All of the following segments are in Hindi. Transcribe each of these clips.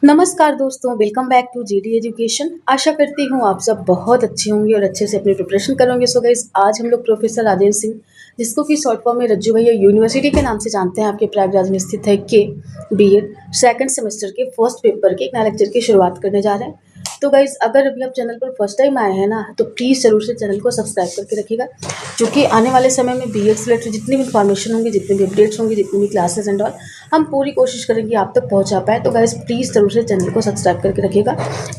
नमस्कार दोस्तों, welcome back to GD education. आशा करती हूँ आप सब बहुत अच्छे होंगे और अच्छे से अपनी प्रिपरेशन करोगे। सो गाइस, आज हम लोग प्रोफेसर राजेंद्र सिंह, जिसको कि शॉर्ट फॉर्म में रज्जू भैया यूनिवर्सिटी के नाम से जानते हैं, आपके प्रयागराज में स्थित है, के बीएड सेकंड सेमेस्टर के फर्स्ट पेपर के एक नए लेक्चर की शुरुआत करने जा रहे हैं। तो गाइस, अगर अभी आप चैनल पर फर्स्ट टाइम आए हैं ना, तो प्लीज़ जरूर से चैनल को सब्सक्राइब करके रखिएगा, क्योंकि आने वाले समय में बीएड से रिलेटेड जितनी भी इन्फॉर्मेशन होंगी, जितनी भी अपडेट्स होंगी, जितनी भी क्लासेस एंड ऑल, हम पूरी कोशिश करेंगे आप तक पहुंचा पाए। तो गाइस, प्लीज़ जरूर से चैनल को सब्सक्राइब करके रखिएगा।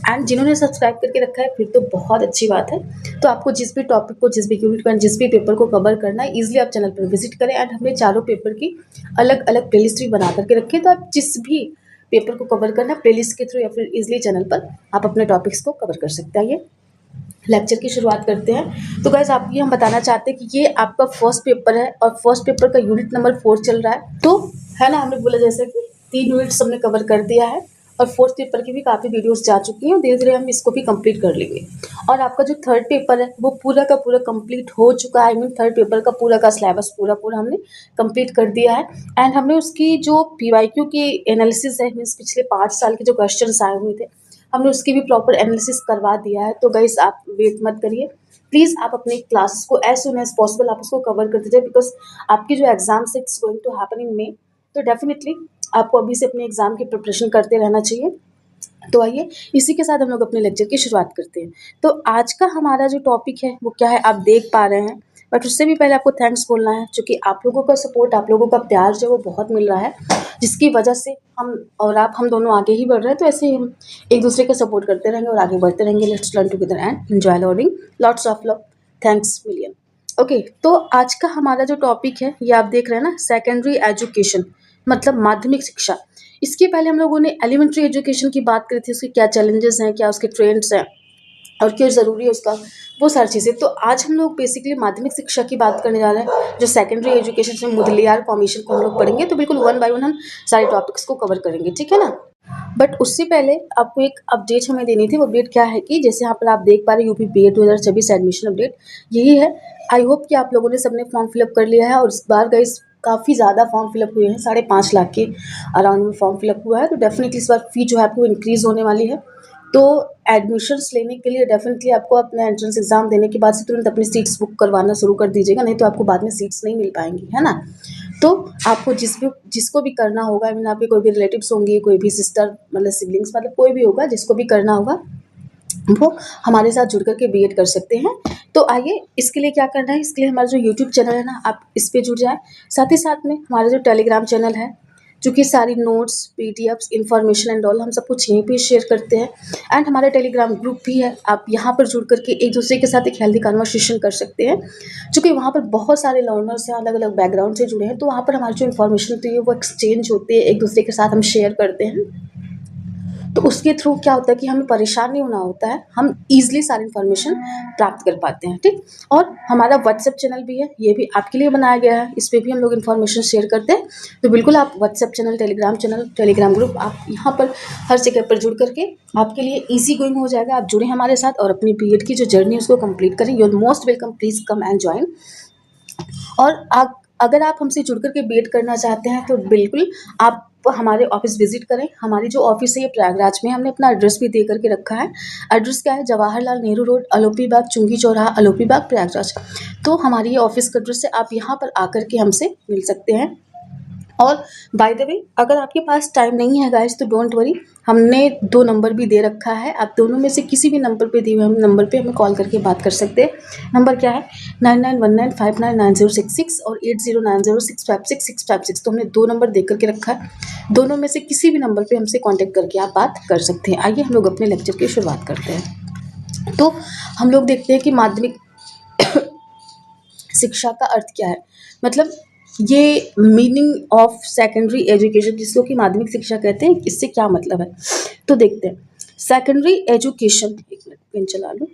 एंड जिन्होंने सब्सक्राइब करके रखा है फिर तो बहुत अच्छी बात है। तो आपको जिस भी टॉपिक को, जिस भी यूनिट को, जिस भी पेपर को कवर करना है, ईजिली आप चैनल पर विजिट करें। एंड हमने चारों पेपर की अलग अलग प्लेलिस्ट भी बना करके रखी है, तो आप जिस भी पेपर को कवर करना प्लेलिस्ट के थ्रू या फिर इजिली चैनल पर आप अपने टॉपिक्स को कवर कर सकते हैं। ये लेक्चर की शुरुआत करते हैं। तो गाइस, आपको हम बताना चाहते हैं कि ये आपका फर्स्ट पेपर है और फर्स्ट पेपर का यूनिट नंबर 4 चल रहा है। तो है ना, हमने बोला जैसे कि 3 यूनिट्स हमने कवर कर दिया है और फोर्थ पेपर की भी काफ़ी वीडियोस जा चुकी हैं और धीरे धीरे हम इसको भी कंप्लीट कर लेंगे। और आपका जो थर्ड पेपर है वो पूरा का पूरा कंप्लीट हो चुका है। आई मीन थर्ड पेपर का पूरा का सिलेबस पूरा पूरा हमने कंप्लीट कर दिया है। एंड हमने उसकी जो पीवाईक्यू की एनालिसिस है, मीन्स पिछले 5 साल के जो क्वेश्चन आए हुए थे, हमने उसकी भी प्रॉपर एनालिसिस करवा दिया है। तो गाइस, आप वेट मत करिए, प्लीज़ आप अपनी क्लासेस को एज सुन एज पॉसिबल आप उसको कवर कर दीजिए, बिकॉज आपकी जो exams it's going to happen in May. तो डेफिनेटली आपको अभी से अपने एग्जाम की प्रिपरेशन करते रहना चाहिए। तो आइए, इसी के साथ हम लोग अपने लेक्चर की शुरुआत करते हैं। तो आज का हमारा जो टॉपिक है वो क्या है, आप देख पा रहे हैं। बट उससे भी पहले आपको थैंक्स बोलना है, क्योंकि आप लोगों का सपोर्ट, आप लोगों का प्यार जो है वो बहुत मिल रहा है, जिसकी वजह से हम और आप, हम दोनों आगे ही बढ़ रहे हैं। तो ऐसे ही हम एक दूसरे का सपोर्ट करते रहेंगे और आगे बढ़ते रहेंगे। Let's learn together and enjoy learning. Lots of love. Thanks million. Okay, तो आज का हमारा जो टॉपिक है ये आप देख रहे हैं ना, सेकेंडरी एजुकेशन मतलब माध्यमिक शिक्षा। इसके पहले हम लोगों ने एलिमेंट्री एजुकेशन की बात करी थी, उसके क्या चैलेंजेस हैं, क्या उसके ट्रेंड्स हैं और क्यों ज़रूरी है उसका, वो सारी चीज़ें। तो आज हम लोग बेसिकली माध्यमिक शिक्षा की बात करने जा रहे हैं, जो सेकेंडरी एजुकेशन में मुदलियार कमीशन को हम लोग पढ़ेंगे। तो बिल्कुल वन बाय वन हम सारे टॉपिक्स को कवर करेंगे, ठीक है ना। बट उससे पहले आपको एक अपडेट हमें देनी थी। वो अपडेट क्या है कि जैसे यहाँ पर आप देख पा रहे हैं, यूपी बीएड 2024 एडमिशन अपडेट यही है। आई होप कि आप लोगों ने सबने फॉर्म फिलअप कर लिया है और इस बार गाइस काफ़ी ज़्यादा फॉर्म फिलअप हुए हैं, 5.5 लाख के अराउंड में फॉर्म फिलअप हुआ है। तो डेफिनेटली इस बार फी जो है आपको इंक्रीज़ होने वाली है। तो एडमिशन्स लेने के लिए डेफिनेटली आपको अपना एंट्रेंस एग्जाम देने के बाद से तुरंत अपनी सीट्स बुक करवाना शुरू कर दीजिएगा, नहीं तो आपको बाद में सीट्स नहीं मिल पाएंगी, है ना। तो आपको जिसको भी करना होगा, आई मीन आपके कोई भी रिलेटिव्स होंगे, कोई भी सिस्टर मतलब सिबलिंग्स, मतलब कोई भी होगा जिसको भी करना होगा, वो हमारे साथ जुड़ करके बीएड कर सकते हैं। तो आइए, इसके लिए क्या करना है, इसके लिए हमारा जो यूट्यूब चैनल है ना, आप इस पे जुड़ जाए। साथ ही साथ में हमारा जो टेलीग्राम चैनल है, जो कि सारी notes, PDFs, information and all हम सब कुछ यहीं पे शेयर करते हैं। एंड हमारा टेलीग्राम ग्रुप भी है, आप यहाँ पर जुड़ करके एक दूसरे के साथ एक हेल्दी कन्वर्सेशन कर सकते हैं, क्योंकि वहाँ पर बहुत सारे लर्नर्स हैं, अलग अलग बैकग्राउंड से जुड़े हैं। तो वहाँ पर हमारी जो इन्फॉर्मेशन होती है वो एक्सचेंज होती है, एक दूसरे के साथ हम शेयर करते हैं। तो उसके थ्रू क्या होता है कि हमें परेशान नहीं होना होता है, हम ईजिली सारी इन्फॉर्मेशन प्राप्त कर पाते हैं, ठीक। और हमारा व्हाट्सएप चैनल भी है, ये भी आपके लिए बनाया गया है, इस पर भी हम लोग इन्फॉर्मेशन शेयर करते हैं। तो बिल्कुल आप व्हाट्सएप चैनल, टेलीग्राम ग्रुप, आप यहाँ पर हर जगह पर जुड़ करके आपके लिए ईजी गोइंग हो जाएगा। आप जुड़े हमारे साथ और अपनी बीएड की जो जर्नी है उसको कंप्लीट करें। You are most welcome, please come and join. और अगर आप हमसे जुड़ करके बीएड करना चाहते हैं तो बिल्कुल आप हमारे ऑफिस विजिट करें। हमारी जो ऑफिस है ये प्रयागराज में, हमने अपना एड्रेस भी दे करके रखा है। एड्रेस क्या है, जवाहरलाल नेहरू रोड, अलोपी बाग, चुंगी चौराहा, अलोपी बाग, प्रयागराज। तो हमारी ये ऑफिस का एड्रेस है, आप यहाँ पर आकर के हमसे मिल सकते हैं। और बाय द वे, अगर आपके पास टाइम नहीं है गाइस, तो डोंट वरी, हमने 2 नंबर भी दे रखा है। आप दोनों में से किसी भी नंबर पे दिए हुए हम नंबर पे हमें कॉल करके बात कर सकते हैं। नंबर क्या है, 9919599066 और 8090656656। तो हमने 2 नंबर दे करके रखा है, दोनों में से किसी भी नंबर पे हमसे कॉन्टेक्ट करके आप बात कर सकते हैं। आइए हम लोग अपने लेक्चर की शुरुआत करते हैं। तो हम लोग देखते हैं कि माध्यमिक शिक्षा का अर्थ क्या है, मतलब ये मीनिंग ऑफ सेकेंडरी एजुकेशन, जिसको कि माध्यमिक शिक्षा कहते हैं, इससे क्या मतलब है। तो देखते हैं, सेकेंडरी एजुकेशन, एक मिनट पेन चला लूँ।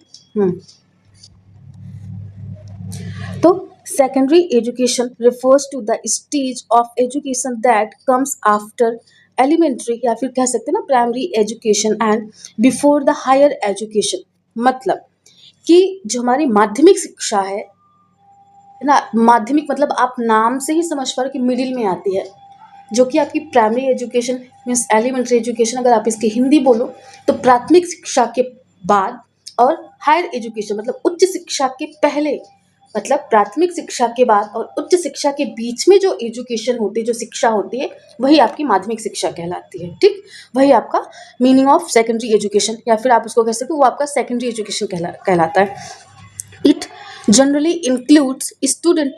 तो secondary education refers to the stage of education that comes after elementary, या फिर कह सकते हैं ना primary education and before the higher education. मतलब कि जो हमारी माध्यमिक शिक्षा है ना, माध्यमिक मतलब आप नाम से ही समझ पा रहे कि मिडिल में आती है। जो कि आपकी primary education means elementary education, अगर आप इसकी हिंदी बोलो तो प्राथमिक शिक्षा के बाद, और हायर एजुकेशन मतलब उच्च शिक्षा के पहले, मतलब प्राथमिक शिक्षा के बाद और उच्च शिक्षा के बीच में जो एजुकेशन होती है, जो शिक्षा होती है, वही आपकी माध्यमिक शिक्षा कहलाती है। ठीक, वही आपका मीनिंग ऑफ सेकेंडरी एजुकेशन, या फिर आप उसको कह सकते हो वो आपका सेकेंडरी एजुकेशन कहलाता है। It generally includes student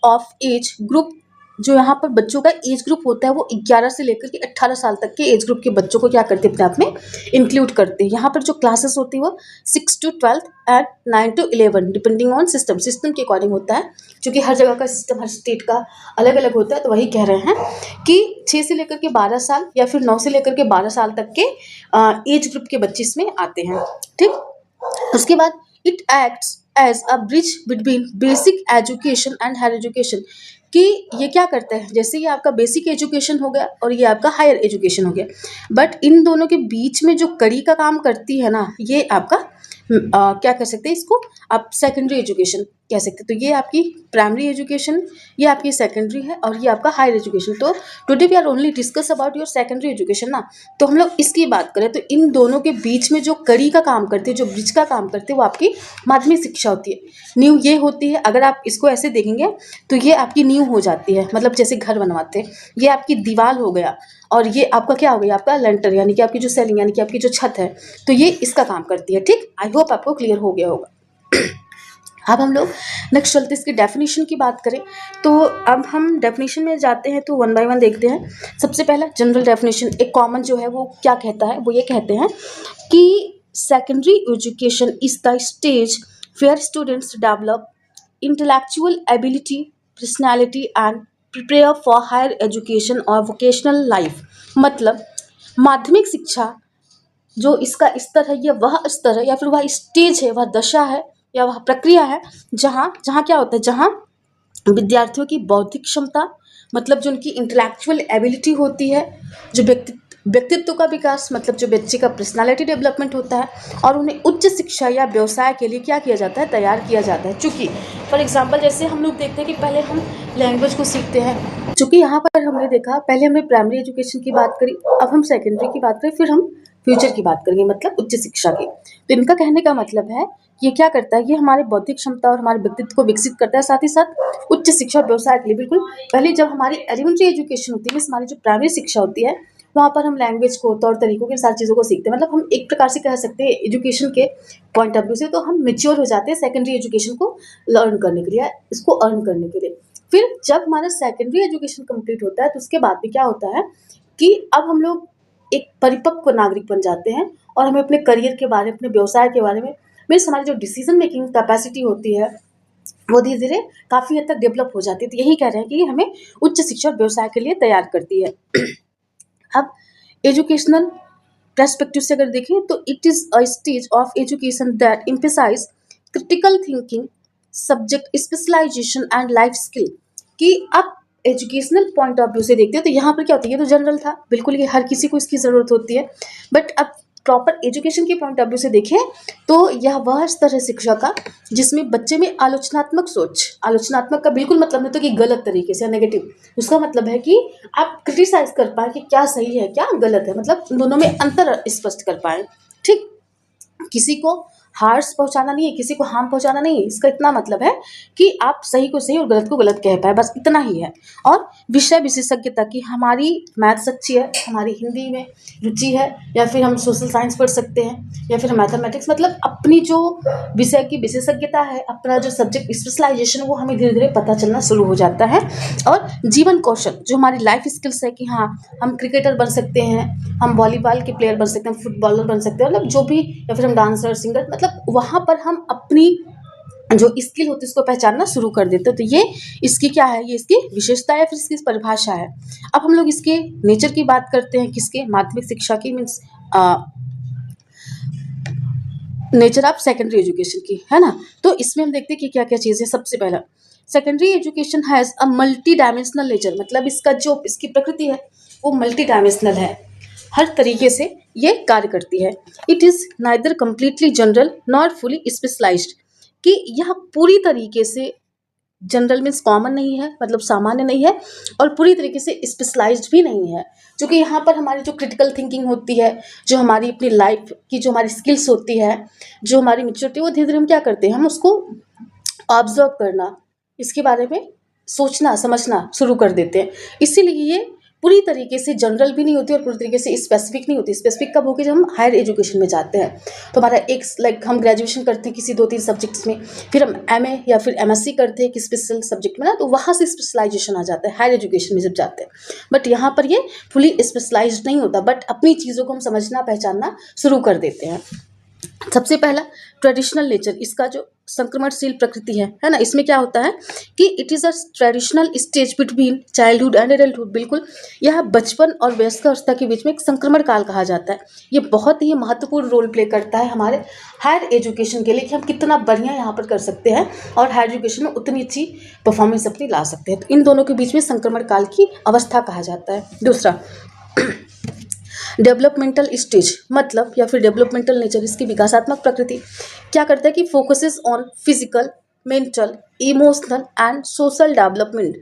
of age group, जो यहाँ पर बच्चों का एज ग्रुप होता है वो 11 से लेकर के 18 साल तक के एज ग्रुप के बच्चों को क्या करते हैं, अपने आप में इंक्लूड करते हैं। यहाँ पर जो क्लासेस होती है वो 6 to 12 and 9 to 11 depending on system के अकॉर्डिंग होता है, क्योंकि हर जगह का सिस्टम, हर स्टेट का अलग अलग होता है। तो वही कह रहे हैं कि 6 से लेकर के 12 साल या फिर 9 से लेकर के 12 साल तक के एज ग्रुप के बच्चे इसमें आते हैं। ठीक, उसके बाद it acts as a bridge between basic education and higher education, कि ये क्या करता है, जैसे ये आपका बेसिक एजुकेशन हो गया और ये आपका हायर एजुकेशन हो गया, बट इन दोनों के बीच में जो कड़ी का काम करती है ना, ये आपका क्या कह सकते हैं इसको, आप सेकेंडरी एजुकेशन कह सकते हैं। तो ये आपकी प्राइमरी एजुकेशन, ये आपकी सेकेंडरी है, और ये आपका हायर एजुकेशन। तो today we are only discuss about your secondary education ना, तो हम लोग इसकी बात करें तो इन दोनों के बीच में जो कड़ी का काम करती है, जो ब्रिज का काम करती है, वो आपकी माध्यमिक शिक्षा होती है। नींव ये होती है, अगर आप इसको ऐसे देखेंगे तो ये आपकी नींव हो जाती है, मतलब जैसे घर बनवाते हैं, ये आपकी दीवार हो गया, और ये आपका क्या हो गया, आपका लेंटर, यानी कि आपकी जो सेलिंग, यानी कि आपकी जो छत है, तो ये इसका काम करती है। ठीक, आई होप आपको क्लियर हो गया होगा। अब हम लोग नेक्स्ट चलते इसकी डेफिनेशन की बात करें, तो अब हम डेफिनेशन में जाते हैं तो वन बाय वन देखते हैं। सबसे पहला जनरल डेफिनेशन, एक कॉमन जो है वो क्या कहता है, वो ये कहते हैं कि secondary education is the stage where students develop intellectual ability, personality and prepare for higher education और वोकेशनल लाइफ। मतलब माध्यमिक शिक्षा जो इसका स्तर है, ये वह स्तर है या फिर वह स्टेज है, वह दशा है या वह प्रक्रिया है, जहाँ जहाँ क्या होता है, जहाँ विद्यार्थियों की बौद्धिक क्षमता, मतलब जो उनकी इंटेलेक्चुअल एबिलिटी होती है, जो व्यक्तित्व का विकास, मतलब जो बच्चे का पर्सनालिटी डेवलपमेंट होता है, और उन्हें उच्च शिक्षा या व्यवसाय के लिए क्या किया जाता है, तैयार किया जाता है। चूँकि फॉर एग्जांपल जैसे हम लोग देखते हैं कि पहले हम लैंग्वेज को सीखते हैं, चूँकि यहाँ पर हमने देखा, पहले हमने प्राइमरी एजुकेशन की बात करी, अब हम सेकेंडरी की बात करें, फिर हम फ्यूचर की बात करेंगे, मतलब उच्च शिक्षा की। तो इनका कहने का मतलब है, ये क्या करता है, ये हमारे बौद्धिक क्षमता और हमारे व्यक्तित्व को विकसित करता है, साथ ही साथ उच्च शिक्षा और व्यवसाय के लिए। बिल्कुल पहले जब हमारी एलिमेंट्री एजुकेशन होती है, हमारी जो प्राइमरी शिक्षा होती है, वहाँ पर हम लैंग्वेज को, तौर तरीकों के सारी चीज़ों को सीखते हैं। मतलब हम एक प्रकार से कह सकते हैं एजुकेशन के पॉइंट ऑफ व्यू से, तो हम मेच्योर हो जाते हैं सेकेंडरी एजुकेशन को लर्न करने के लिए, इसको अर्न करने के लिए। फिर जब हमारा सेकेंडरी एजुकेशन कंप्लीट होता है, तो उसके बाद में क्या होता है कि अब हम लोग एक परिपक्व नागरिक बन जाते हैं, और हमें अपने करियर के बारे में, अपने व्यवसाय के बारे में, मीन्स हमारी जो डिसीजन मेकिंग कैपेसिटी होती है, वो धीरे धीरे काफ़ी हद तक डेवलप हो जाती है। तो यही कह रहे हैं कि हमें उच्च शिक्षा और व्यवसाय के लिए तैयार करती है। अब एजुकेशनल पर्सपेक्टिव से अगर देखें तो it is a stage of education that emphasise critical thinking, subject specialisation and life skill. कि अब एजुकेशनल पॉइंट ऑफ व्यू से देखते हैं तो यहाँ पर क्या होता है, ये तो जनरल था, बिल्कुल ये हर किसी को इसकी ज़रूरत होती है, बट अब प्रॉपर एजुकेशन के पॉइंट ऑफ व्यू से देखें तो यह वह स्तर है शिक्षा का जिसमें बच्चे में आलोचनात्मक सोच, आलोचनात्मक का बिल्कुल मतलब नहीं तो कि गलत तरीके से, नेगेटिव, उसका मतलब है कि आप क्रिटिसाइज कर पाए कि क्या सही है क्या गलत है, मतलब दोनों में अंतर स्पष्ट कर पाए। ठीक, किसी को हार्श पहुंचाना नहीं है, किसी को हार्म पहुंचाना नहीं है, इसका इतना मतलब है कि आप सही को सही और गलत को गलत कह पाए, बस इतना ही है। और विषय विशेषज्ञता की, हमारी मैथ्स अच्छी है, हमारी हिंदी में रुचि है, या फिर हम सोशल साइंस पढ़ सकते हैं, या फिर मैथमेटिक्स, मतलब अपनी जो विषय की विशेषज्ञता है, अपना जो सब्जेक्ट स्पेशलाइजेशन, वो हमें धीरे धीरे पता चलना शुरू हो जाता है। और जीवन कौशल जो हमारी लाइफ स्किल्स है कि हाँ हम क्रिकेटर बन सकते हैं, हम वॉलीबॉल के प्लेयर बन सकते हैं, फुटबॉलर बन सकते हैं, मतलब जो भी, या फिर हम डांसर सिंगर, मतलब वहाँ पर हम अपनी जो स्किल होती है उसको पहचानना शुरू कर देते हैं। तो ये इसकी क्या है, ये इसकी विशेषता है, फिर इसकी परिभाषा है। अब हम लोग इसके नेचर की बात करते हैं, किसके, माध्यमिक शिक्षा की, means nature of secondary education की, है ना। तो इसमें हम देखते हैं कि क्या क्या चीज़ें। सबसे पहला, secondary education has a multi dimensional nature, मतलब इसका जो इसकी प्रकृति है वो मल्टी डायमेंशनल है, हर तरीके से ये कार्य करती है। It is neither completely general not fully specialised, कि यह पूरी तरीके से जनरल मीन्स कॉमन नहीं है, मतलब सामान्य नहीं है, और पूरी तरीके से स्पेशलाइज्ड भी नहीं है। क्योंकि यहाँ पर हमारी जो क्रिटिकल थिंकिंग होती है, जो हमारी अपनी लाइफ की जो हमारी स्किल्स होती है, जो हमारी मेच्योरिटी, वो धीरे धीरे हम क्या करते हैं, हम उसको ऑब्जर्व करना, इसके बारे में सोचना समझना शुरू कर देते हैं। इसीलिए ये पूरी तरीके से जनरल भी नहीं होती और पूरी तरीके से स्पेसिफिक नहीं होती। स्पेसिफिक कब होगी, जब हम हायर एजुकेशन में जाते हैं। तो हमारा एक लाइक हम ग्रेजुएशन करते हैं किसी 2-3 सब्जेक्ट्स में, फिर हम एमए या फिर एमएससी करते हैं किसी स्पेशल सब्जेक्ट में ना, तो वहाँ से स्पेशलाइजेशन आ जाता है हायर एजुकेशन में जब जाते हैं। बट यहाँ पर ये फुली स्पेशलाइज्ड नहीं होता, बट अपनी चीज़ों को हम समझना पहचानना शुरू कर देते हैं। सबसे पहला ट्रेडिशनल नेचर, इसका जो संक्रमणशील प्रकृति है ना, इसमें क्या होता है कि it is a traditional stage between childhood and adulthood. बिल्कुल, यह बचपन और वयस्कावस्था के बीच में एक संक्रमण काल कहा जाता है। ये बहुत ही महत्वपूर्ण रोल प्ले करता है हमारे हायर एजुकेशन के लिए, कि हम कितना बढ़िया यहाँ पर कर सकते हैं और हायर एजुकेशन में उतनी अच्छी परफॉर्मेंस अपनी ला सकते हैं। तो इन दोनों के बीच में संक्रमण काल की अवस्था कहा जाता है। दूसरा डेवलपमेंटल स्टेज, मतलब या फिर डेवलपमेंटल नेचर, इसकी विकासात्मक प्रकृति क्या करता है कि focuses on physical, mental, emotional and social development,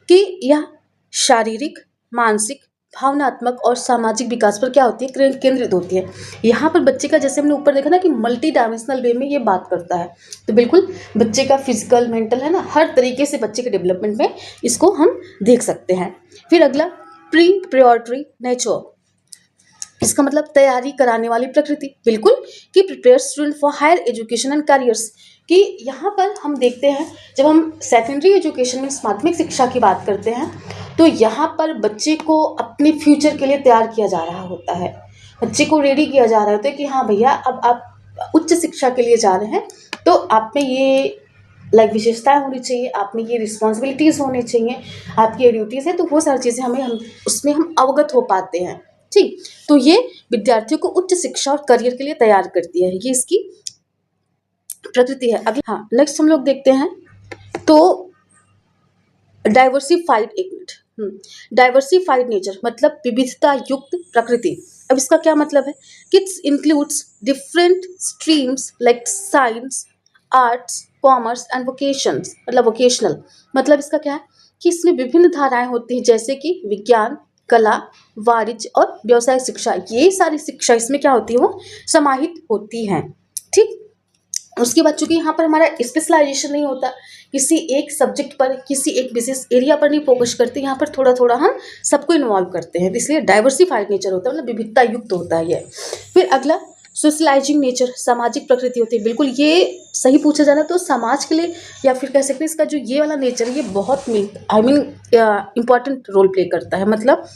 कि यह शारीरिक, मानसिक, भावनात्मक और सामाजिक विकास पर क्या होती है, केंद्रित होती है। यहाँ पर बच्चे का, जैसे हमने ऊपर देखा ना कि मल्टी डायमेंशनल वे में ये बात करता है, तो बिल्कुल बच्चे का फिजिकल, मेंटल, है ना, हर तरीके से बच्चे के डेवलपमेंट में इसको हम देख सकते हैं। फिर अगला प्री प्रियोरिटरी नेचर, इसका मतलब तैयारी कराने वाली प्रकृति, बिल्कुल, कि prepare student for higher education and careers, कि यहाँ पर हम देखते हैं जब हम सेकेंडरी एजुकेशन में माध्यमिक शिक्षा की बात करते हैं, तो यहाँ पर बच्चे को अपने फ्यूचर के लिए तैयार किया जा रहा होता है, बच्चे को रेडी किया जा रहा होता है कि हाँ भैया, अब आप उच्च शिक्षा के लिए जा रहे हैं, तो आप में ये लाइक विशेषताएं होनी चाहिए, आप में ये रिस्पॉन्सिबिलिटीज़ होनी चाहिए, आपकी ये ड्यूटीज़ है, तो वो सारी चीज़ें हम उसमें हम अवगत हो पाते हैं। ठीक, तो ये विद्यार्थियों को उच्च शिक्षा और करियर के लिए तैयार करती है, ये इसकी प्रकृति है। अगला, हाँ, नेक्स्ट हम लोग देखते हैं तो डाइवर्सिफाइड, एक मिनट, डाइवर्सिफाइड नेचर मतलब विविधता युक्त प्रकृति। अब इसका क्या मतलब है कि it's includes different streams like science, arts, commerce and vocations, मतलब वोकेशनल, मतलब इसका क्या है कि इसमें विभिन्न धाराएं होती हैं, जैसे कि विज्ञान, कला, वाणिज्य और व्यवसायिक शिक्षा। ये सारी शिक्षा इसमें क्या होती है, वो समाहित होती हैं। ठीक, उसके बाद चूंकि यहाँ पर हमारा स्पेशलाइजेशन नहीं होता, किसी एक सब्जेक्ट पर, किसी एक विशेष एरिया पर नहीं फोकस करते, यहाँ पर थोड़ा थोड़ा हम सबको इन्वॉल्व करते हैं, तो इसलिए डाइवर्सिफाइड नेचर होता है, मतलब विविधता युक्त होता है ये। फिर अगला सोशलाइजिंग नेचर, सामाजिक प्रकृति होती है। बिल्कुल, ये सही पूछा जाना तो समाज के लिए, या फिर कह सकते हैं इसका जो ये वाला नेचर, ये बहुत इम्पॉर्टेंट रोल प्ले करता है, मतलब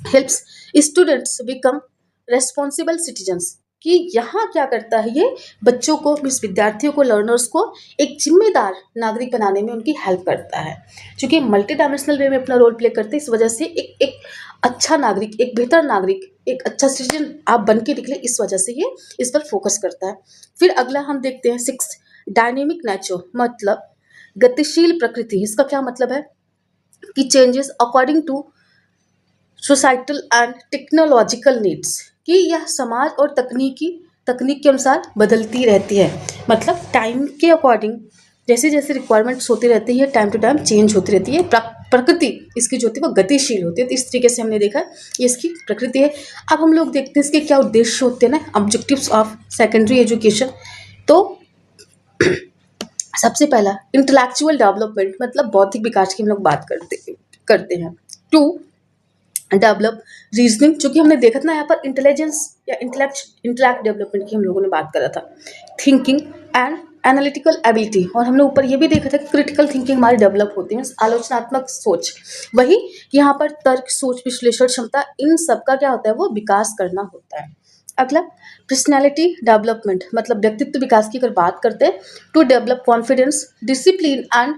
helps students become responsible citizens, कि यहाँ क्या करता है, ये बच्चों को, मीन्स विद्यार्थियों को, लर्नर्स को एक जिम्मेदार नागरिक बनाने में उनकी हेल्प करता है। क्योंकि मल्टी डायमेंशनल वे में अपना रोल प्ले करते हैं, इस वजह से एक अच्छा नागरिक, एक बेहतर नागरिक, एक अच्छा सिटीजन आप बन के निकले, इस वजह से ये इस पर फोकस करता है। फिर अगला हम देखते हैं 6 डायनेमिक नेचर, मतलब गतिशील प्रकृति। इसका क्या मतलब है कि changes according to societal and technological needs, कि यह समाज और तकनीक के अनुसार बदलती रहती है, मतलब टाइम के अकॉर्डिंग जैसे जैसे रिक्वायरमेंट्स होती रहती है, टाइम टू टाइम चेंज होती रहती है। प्रकृति इसकी जो होती है वो गतिशील होती है, तो इस तरीके से हमने देखा ये इसकी प्रकृति है। अब हम लोग देखते हैं इसके क्या उद्देश्य होते हैं ना, ऑब्जेक्टिव्स ऑफ सेकेंडरी एजुकेशन। तो सबसे पहला इंटेलेक्चुअल डेवलपमेंट, मतलब बौद्धिक विकास की हम लोग बात करते हैं। 2 डेवलप रीजनिंग, जो कि हमने देखा था ना यहाँ पर इंटेलिजेंस या इंटेलेक्ट डेवलपमेंट की हम लोगों ने बात करा था। थिंकिंग एंड एनालिटिकल एबिलिटी, और हमने ऊपर ये भी देखा था कि क्रिटिकल थिंकिंग हमारी डेवलप होती है, आलोचनात्मक सोच, वही यहाँ पर तर्क, सोच, विश्लेषण क्षमता, इन सब का क्या होता है, वो विकास करना होता है। अगला पर्सनैलिटी डेवलपमेंट, मतलब व्यक्तित्व विकास की अगर बात करते हैं, to develop confidence, discipline and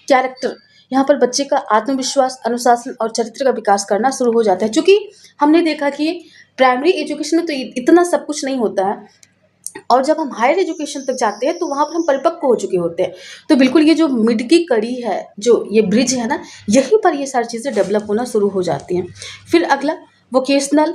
character, यहाँ पर बच्चे का आत्मविश्वास, अनुशासन और चरित्र का विकास करना शुरू हो जाता है। क्योंकि हमने देखा कि प्राइमरी एजुकेशन में तो इतना सब कुछ नहीं होता है, और जब हम हायर एजुकेशन तक जाते हैं तो वहाँ पर हम परिपक्व हो चुके होते हैं। तो बिल्कुल ये जो मिड की कड़ी है, जो ये ब्रिज है ना, यहीं पर ये सारी चीज़ें डेवलप होना शुरू हो जाती हैं। फिर अगला वोकेशनल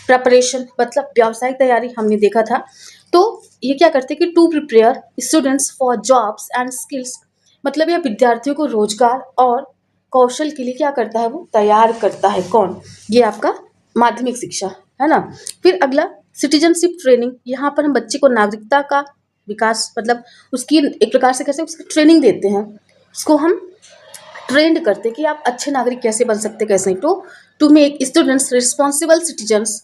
प्रेपरेशन, मतलब व्यावसायिक तैयारी, हमने देखा था। तो ये क्या करते हैं कि to prepare students for jobs and skills, मतलब यह विद्यार्थियों को रोजगार और कौशल के लिए क्या करता है, वो तैयार करता है। कौन? ये आपका माध्यमिक शिक्षा, है ना। फिर अगला सिटीजनशिप ट्रेनिंग, यहाँ पर हम बच्चे को नागरिकता का विकास, मतलब उसकी एक प्रकार से कैसे उसकी ट्रेनिंग देते हैं, उसको हम ट्रेंड करते हैं कि आप अच्छे नागरिक कैसे बन सकते, कैसे नहीं। तो to make students responsible citizens,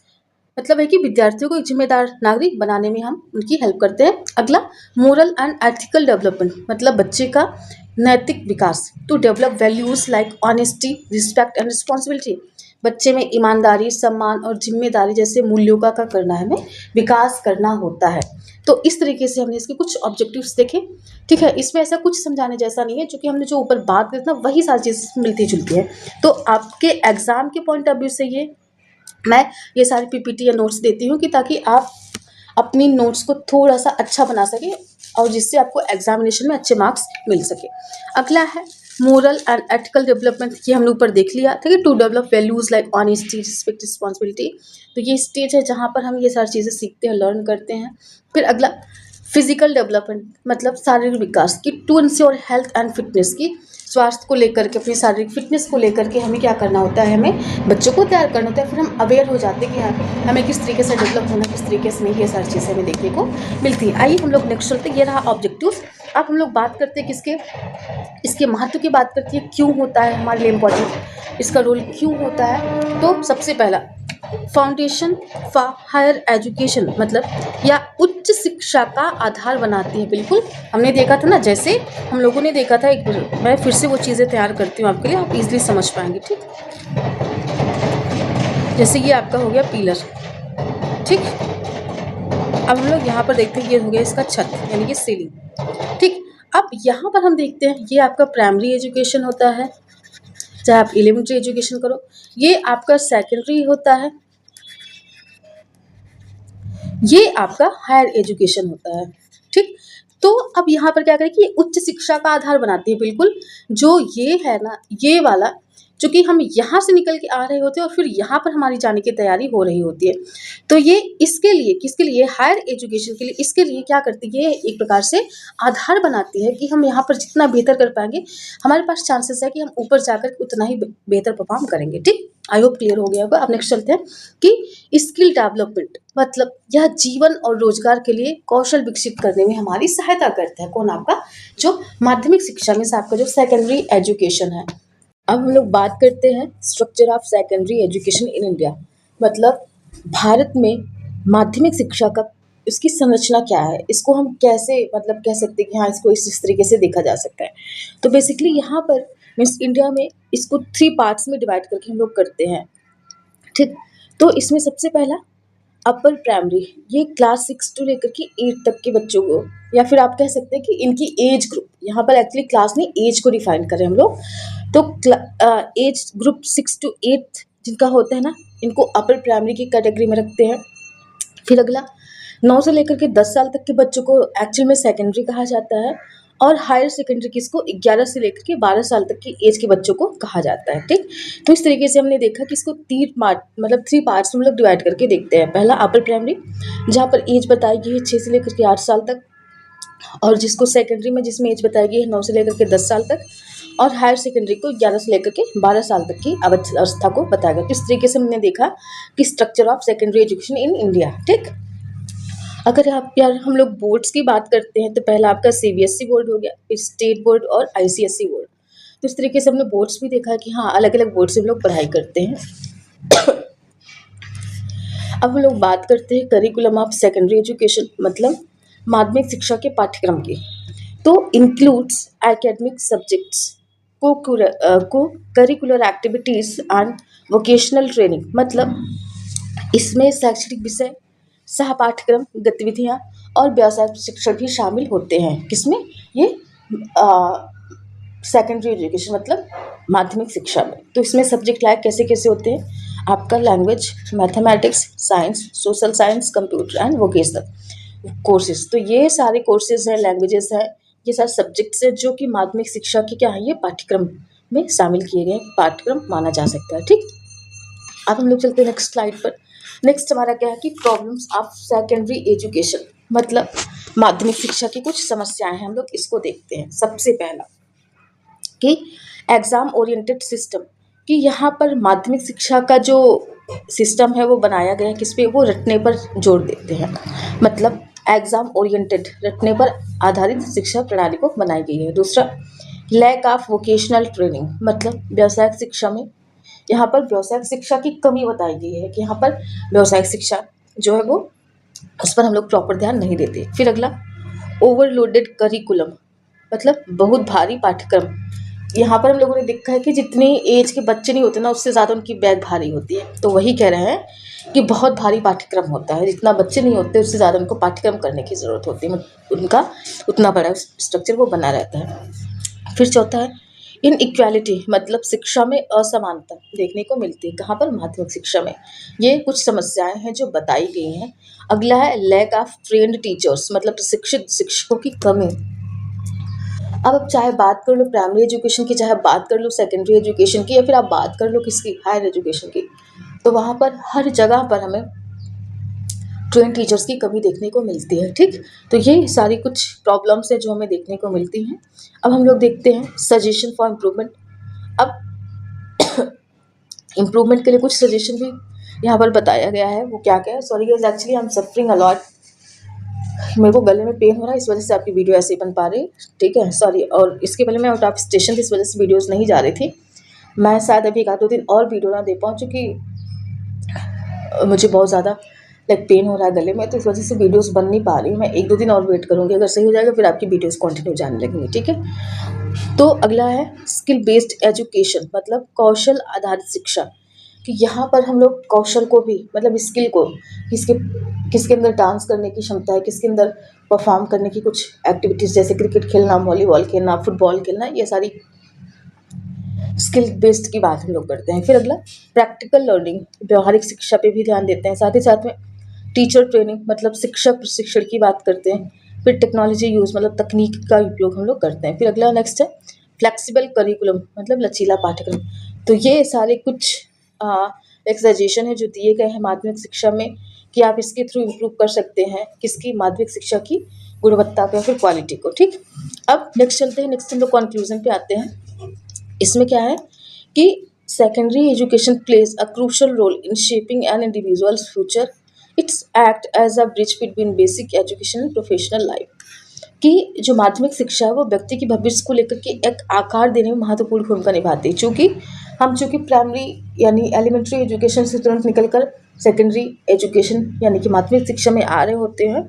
मतलब है कि विद्यार्थियों को एक जिम्मेदार नागरिक बनाने में हम उनकी हेल्प करते हैं। अगला मोरल एंड एथिकल डेवलपमेंट, मतलब बच्चे का नैतिक विकास, to develop values like honesty, respect and responsibility, बच्चे में ईमानदारी, सम्मान और जिम्मेदारी जैसे मूल्यों का करना है, हमें विकास करना होता है। तो इस तरीके से हमने इसके कुछ ऑब्जेक्टिव्स देखे। ठीक है, इसमें ऐसा कुछ समझाने जैसा नहीं है, क्योंकि हमने जो ऊपर बात की थी ना वही सारी चीज़ मिलती जुलती है। तो आपके एग्जाम के पॉइंट ऑफ व्यू से मैं ये सारी पीपीटी या नोट्स देती हूँ कि ताकि आप अपनी नोट्स को थोड़ा सा अच्छा बना सके और जिससे आपको एग्जामिनेशन में अच्छे मार्क्स मिल सके। अगला है मोरल एंड एथिकल डेवलपमेंट, ये हमने ऊपर देख लिया। ठीक है, to develop values like honesty, respect, responsibility. तो ये स्टेज है जहाँ पर हम ये सारी चीज़ें सीखते हैं, लर्न करते हैं। फिर अगला फिजिकल डेवलपमेंट, मतलब शारीरिक विकास की, to ensure health and fitness की, स्वास्थ्य को लेकर के, अपनी शारीरिक फिटनेस को लेकर के हमें क्या करना होता है, हमें बच्चों को तैयार करना होता है। फिर हम अवेयर हो जाते हैं कि हाँ हमें किस तरीके से डेवलप होना, किस तरीके से नहीं, ये सारी चीज़ें हमें देखने को मिलती है। आइए हम लोग नेक्स्ट चलते हैं। ये रहा ऑब्जेक्टिव्स। अब हम लोग बात करते हैं किसके, इसके महत्व की बात करती है, क्यों होता है हमारे लिए इम्पोर्टेंट, इसका रोल क्यों होता है। तो सबसे पहला फाउंडेशन फॉर हायर एजुकेशन, मतलब या उच्च शिक्षा का आधार बनाती है। बिल्कुल हमने देखा था ना, जैसे हम लोगों ने देखा था, एक मैं फिर से वो चीज़ें तैयार करती हूँ आपके लिए, आप इजीली समझ पाएंगे। ठीक, जैसे ये आपका हो गया पिलर। ठीक, अब हम लोग यहाँ पर देखते हैं, ये हो गया इसका छत यानी कि सीलिंग। ठीक, अब यहाँ पर हम देखते हैं ये आपका प्राइमरी एजुकेशन होता है, चाहे आप एलिमेंट्री एजुकेशन करो। ये आपका सेकेंडरी होता है, ये आपका हायर एजुकेशन होता है। ठीक, तो अब यहाँ पर क्या करें कि उच्च शिक्षा का आधार बनाती है। बिल्कुल जो ये है ना, ये वाला, चूंकि हम यहाँ से निकल के आ रहे होते हैं और फिर यहाँ पर हमारी जाने की तैयारी हो रही होती है, तो ये इसके लिए, किसके लिए, हायर एजुकेशन के लिए, इसके लिए क्या करती है, एक प्रकार से आधार बनाती है कि हम यहाँ पर जितना बेहतर कर पाएंगे, हमारे पास चांसेस है कि हम ऊपर जाकर उतना ही बेहतर परफॉर्म करेंगे। ठीक, आई होप क्लियर हो गया होगा। अब नेक्स्ट चलते हैं कि स्किल डेवलपमेंट, मतलब यह जीवन और रोजगार के लिए कौशल विकसित करने में हमारी सहायता करता है। कौन? आपका जो माध्यमिक शिक्षा में से आपका जो सेकेंडरी एजुकेशन है। अब हम लोग बात करते हैं structure of secondary education in India, मतलब भारत में माध्यमिक शिक्षा का इसकी संरचना क्या है, इसको हम कैसे मतलब कह सकते हैं कि हाँ इसको इस तरीके से देखा जा सकता है। तो बेसिकली यहाँ पर मीन्स इंडिया में इसको 3 पार्ट्स में डिवाइड करके हम लोग करते हैं। ठीक, तो इसमें सबसे पहला अपर प्राइमरी, ये क्लास 6 टू लेकर के 8 तक के बच्चों को, या फिर आप कह सकते हैं कि इनकी एज ग्रुप, यहाँ पर एक्चुअली क्लास नहीं एज को डिफाइन करें हम लोग, तो एज ग्रुप 6 to 8 जिनका होता है ना, इनको अपर प्राइमरी की कैटेगरी में रखते हैं। फिर अगला 9 से लेकर के 10 साल तक के बच्चों को एक्चुअल में सेकेंडरी कहा जाता है, और हायर सेकेंडरी किसको 11 से लेकर के 12 साल तक की एज के बच्चों को कहा जाता है। ठीक, तो इस तरीके से हमने देखा कि इसको 3 पार्ट्स में हम लोग डिवाइड करके देखते हैं। पहला अपर प्राइमरी, जहाँ पर एज बताई गई है 6 से लेकर के 8 साल तक, और जिसको सेकेंडरी में जिसमें एज बताई गई है 9 से लेकर के 10 साल तक, और हायर सेकेंडरी को 11 से लेकर के 12 साल तक की अवस्था को बताया गया। इस तरीके से हमने देखा कि structure of secondary education in India. ठीक, अगर आप यार हम लोग बोर्ड्स की बात करते हैं तो पहला आपका सीबीएसई बोर्ड हो गया, फिर स्टेट बोर्ड और आईसीएसई बोर्ड। तो इस तरीके से हमने बोर्ड्स भी देखा कि हाँ अलग अलग बोर्ड से हम लोग पढ़ाई करते हैं। अब हम लोग बात करते हैं करिकुलम ऑफ सेकेंडरी एजुकेशन, मतलब माध्यमिक शिक्षा के पाठ्यक्रम की। तो इंक्लूड्स एकेडमिक सब्जेक्ट्स को curricular activities and vocational training, मतलब इसमें शैक्षणिक विषय, सह पाठ्यक्रम गतिविधियाँ और व्यावसायिक शिक्षण भी शामिल होते हैं। किसमें? ये सेकेंडरी एजुकेशन मतलब माध्यमिक शिक्षा में। तो इसमें सब्जेक्ट लाइक कैसे कैसे होते हैं, आपका language, mathematics, science, social science, computer and vocational courses. तो ये सारे कोर्सेज हैं, लैंग्वेजेस हैं, ये सारे सब्जेक्ट्स हैं जो कि माध्यमिक शिक्षा के क्या है, ये पाठ्यक्रम में शामिल किए गए पाठ्यक्रम माना जा सकता है। ठीक, अब हम लोग चलते हैं नेक्स्ट स्लाइड पर। नेक्स्ट हमारा क्या है कि प्रॉब्लम्स ऑफ सेकेंडरी एजुकेशन, मतलब माध्यमिक शिक्षा की कुछ समस्याएं हैं, हम लोग इसको देखते हैं। सबसे पहला कि एग्ज़ाम ओरिएंटेड सिस्टम, कि यहाँ पर माध्यमिक शिक्षा का जो सिस्टम है वो बनाया गया है किस पे, वो रटने पर जोर देते हैं। मतलब एग्ज़ाम ओरिएंटेड, रटने पर आधारित शिक्षा प्रणाली को बनाई गई है। दूसरा, लैक ऑफ वोकेशनल ट्रेनिंग, मतलब व्यावसायिक शिक्षा में यहाँ पर व्यावसायिक शिक्षा की कमी बताई गई है कि यहाँ पर व्यावसायिक शिक्षा जो है वो, उस पर हम लोग प्रॉपर ध्यान नहीं देते। फिर अगला, ओवरलोडेड करिकुलम, मतलब बहुत भारी पाठ्यक्रम। यहाँ पर हम लोगों ने देखा है कि जितनी एज के बच्चे नहीं होते ना, उससे ज़्यादा उनकी बैग भारी होती है। तो वही कह रहे हैं कि बहुत भारी पाठ्यक्रम होता है, जितना बच्चे नहीं होते उससे ज़्यादा उनको पाठ्यक्रम करने की ज़रूरत होती है, उनका उतना बड़ा स्ट्रक्चर वो बना रहता है। फिर चौथा है इनइक्वालिटी, मतलब शिक्षा में असमानता देखने को मिलती है। कहाँ पर? माध्यमिक शिक्षा में। ये कुछ समस्याएं हैं जो बताई गई हैं। अगला है लैक ऑफ ट्रेन्ड टीचर्स, मतलब प्रशिक्षित शिक्षकों की कमी। अब चाहे बात कर लो प्राइमरी एजुकेशन की, चाहे बात कर लो सेकेंडरी एजुकेशन की, या फिर आप बात कर लो किसकी, हायर एजुकेशन की, तो वहाँ पर हर जगह पर हमें ट्रेन टीचर्स की कमी देखने को मिलती है। ठीक, तो ये सारी कुछ प्रॉब्लम्स है जो हमें देखने को मिलती हैं। अब हम लोग देखते हैं सजेशन फॉर इम्प्रूवमेंट। अब इम्प्रूवमेंट के लिए कुछ सजेशन भी यहाँ पर बताया गया है। वो क्या क्या है? Sorry guys, actually I am suffering a lot, मेरे को गले में पेन हो रहा है, इस वजह से आपकी वीडियो ऐसे ही बन पा रही। ठीक है, सॉरी। और इसके पहले मैं आउट ऑफ स्टेशन थी, इस वजह से वीडियोज़ नहीं जा रही थी। मैं शायद अभी 1-2 दिन और वीडियो ना दे पाऊँ, चूँकि मुझे बहुत ज़्यादा पेन हो रहा है गले में, तो इस वजह से वीडियोस बन नहीं पा रही। मैं 1-2 दिन और वेट करूँगी, अगर सही हो जाएगा फिर आपकी वीडियोस कंटिन्यू जाने लगेंगी। ठीक है, तो अगला है स्किल बेस्ड एजुकेशन, मतलब कौशल आधारित शिक्षा, कि यहाँ पर हम लोग कौशल को भी, मतलब स्किल को, किसके अंदर डांस करने की क्षमता है, किसके अंदर परफॉर्म करने की कुछ एक्टिविटीज़, जैसे क्रिकेट खेलना, वॉलीबॉल खेलना, फुटबॉल खेलना, ये सारी स्किल बेस्ड की बात हम लोग करते हैं। फिर अगला प्रैक्टिकल लर्निंग, व्यवहारिक शिक्षा पे भी ध्यान देते हैं। साथ ही साथ में टीचर ट्रेनिंग, मतलब शिक्षक प्रशिक्षण की बात करते हैं। फिर टेक्नोलॉजी यूज़, मतलब तकनीक का उपयोग हम लोग करते हैं। फिर अगला नेक्स्ट है फ्लेक्सिबल करिकुलम, मतलब लचीला पाठ्यक्रम। तो ये सारे कुछ एक सजेशन है जो दिए गए हैं माध्यमिक शिक्षा में, कि आप इसके थ्रू इम्प्रूव कर सकते हैं किसकी, माध्यमिक शिक्षा की गुणवत्ता को या फिर क्वालिटी को। ठीक, अब नेक्स्ट चलते हैं, नेक्स्ट हम लोग कंक्लूजन पे आते हैं। इसमें क्या है कि secondary education plays a crucial role in shaping an individual's future. It's act as a bridge between basic education and professional life, कि जो माध्यमिक शिक्षा है वो व्यक्ति की भविष्य को लेकर के एक आकार देने में महत्वपूर्ण भूमिका निभाती है। चूँकि प्राइमरी यानी एलिमेंट्री एजुकेशन से तुरंत निकलकर सेकेंडरी एजुकेशन यानी कि माध्यमिक शिक्षा में आ रहे होते हैं,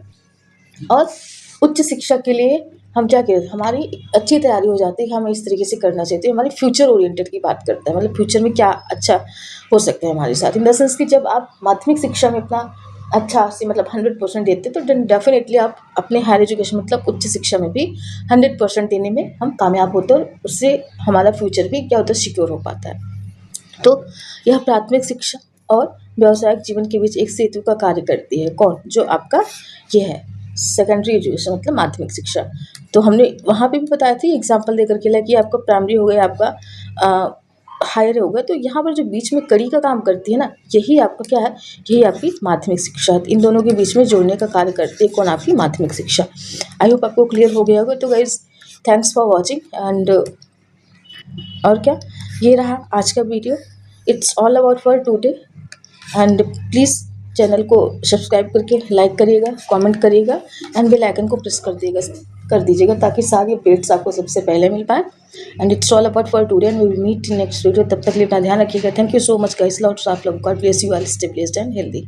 और उच्च शिक्षा के लिए हम क्या करें, हमारी अच्छी तैयारी हो जाती है कि हमें इस तरीके से करना चाहिए। तो हमारी फ्यूचर ओरिएंटेड की बात करता है, मतलब फ्यूचर में क्या अच्छा हो सकता है हमारे साथ, इन द सेंस कि जब आप माध्यमिक शिक्षा में अपना अच्छा से मतलब 100% देते तो डेफिनेटली आप अपने हायर एजुकेशन मतलब उच्च शिक्षा में भी 100% देने में हम कामयाब होते हैं, और उससे हमारा फ्यूचर भी क्या होता है, सिक्योर हो पाता है। तो यह प्राथमिक शिक्षा और व्यावसायिक जीवन के बीच एक सेतु का कार्य करती है। कौन? जो आपका ये है सेकेंडरी एजुकेशन, मतलब माध्यमिक शिक्षा। तो हमने वहाँ पे भी बताया था एग्जाम्पल देकर के, कि आपका प्राइमरी हो गया, आपका हायर हो गया, तो यहाँ पर जो बीच में कड़ी का काम करती है ना, यही आपका क्या है, यही आपकी माध्यमिक शिक्षा है। इन दोनों के बीच में जोड़ने का कार्य करती है कौन? आपकी माध्यमिक शिक्षा। आई होप आपको क्लियर हो गया होगा। तो guys, thanks for watching, and और क्या, ये रहा आज का video. It's all about for today, and please channel को सब्सक्राइब करके लाइक करिएगा, कमेंट करिएगा, एंड बेल आइकन को प्रेस कर दीजिएगा ताकि सारी अपडेट्स आपको सबसे पहले मिल पाए। And it's all about for today, and we will meet in next video. तब तक के लिए अपना ध्यान रखिएगा। Thank you so much guys, lots of love, God bless you all, stay blessed and healthy.